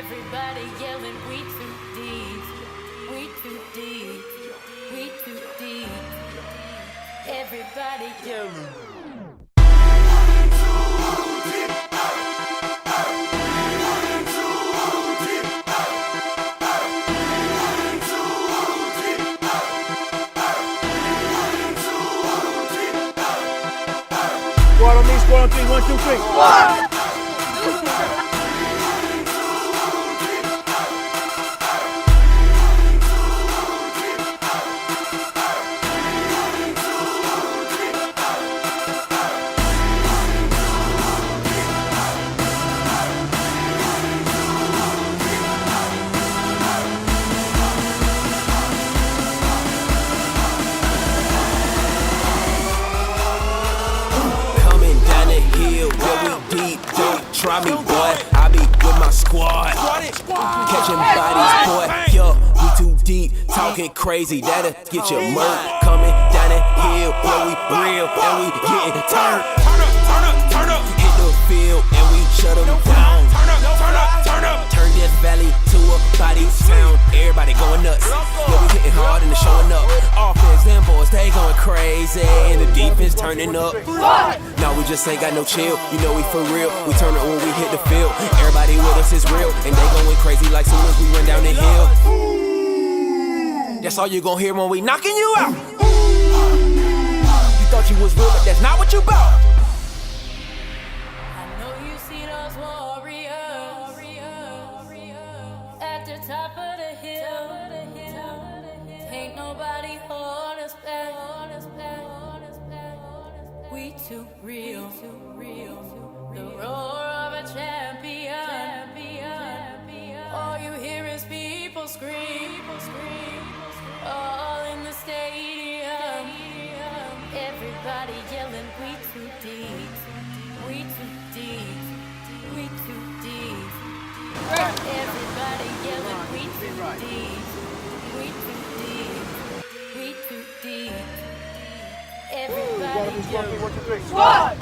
Everybody yelling, we too deep, we too deep, we too deep. Everybody yelling. Squad on me, squad on three, 1, 2, 3. What? Try me, boy. I be with my squad. Catching bodies, boy. Yo, we too deep, talking crazy. That'll get your murk. Coming down the hill, yo, we real and we getting turned. Turn up. Hit the field and we shut them down. Turn up. Turn this valley to a body town. Everybody going nuts. Yo, we hitting hard and it's showing up. Offense and boys, they going crazy. And the defense turning up. Now we just ain't got no chill. You know we for real. We turn up when we hit the field. Everybody with us is real. And they going crazy like soon as we run down the hill. That's all you gon' hear when we knocking you out. You thought you was real, but that's not what you bout. I know you see those warriors at the top of the hill. Ain't nobody hold us back. We too real. The roar of a champion. All you hear is people scream. All in the stadium. Everybody yelling, we too deep. We too deep. We too deep. Everybody yelling, we too deep. We too deep. We too deep. Everybody yelling. 1, 2, 3. What?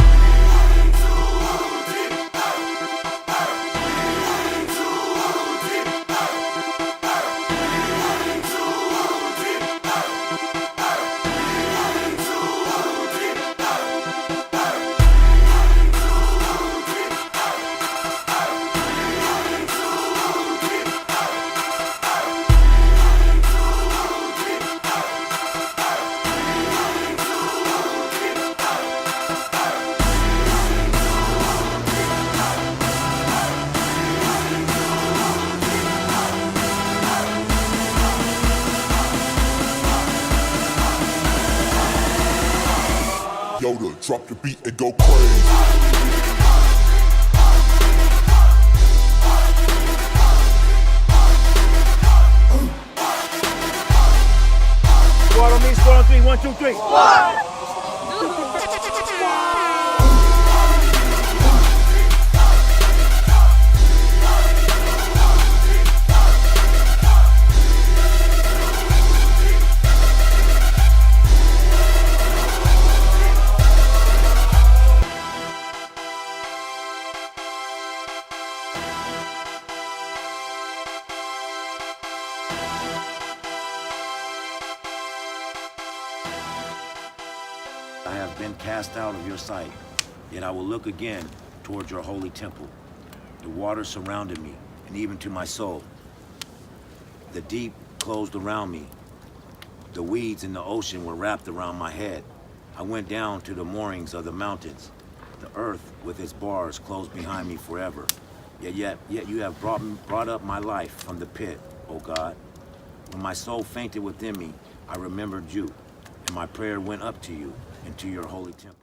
Yoda, drop the beat and go crazy. Squad on me, squad on three, 1, 2, 3. What? I have been cast out of your sight, yet I will look again towards your holy temple. The water surrounded me, and even to my soul. The deep closed around me. The weeds in the ocean were wrapped around my head. I went down to the moorings of the mountains. The earth with its bars closed behind me forever. Yet you have brought up my life from the pit, O God. When my soul fainted within me, I remembered you, and my prayer went up to you, into your holy temple.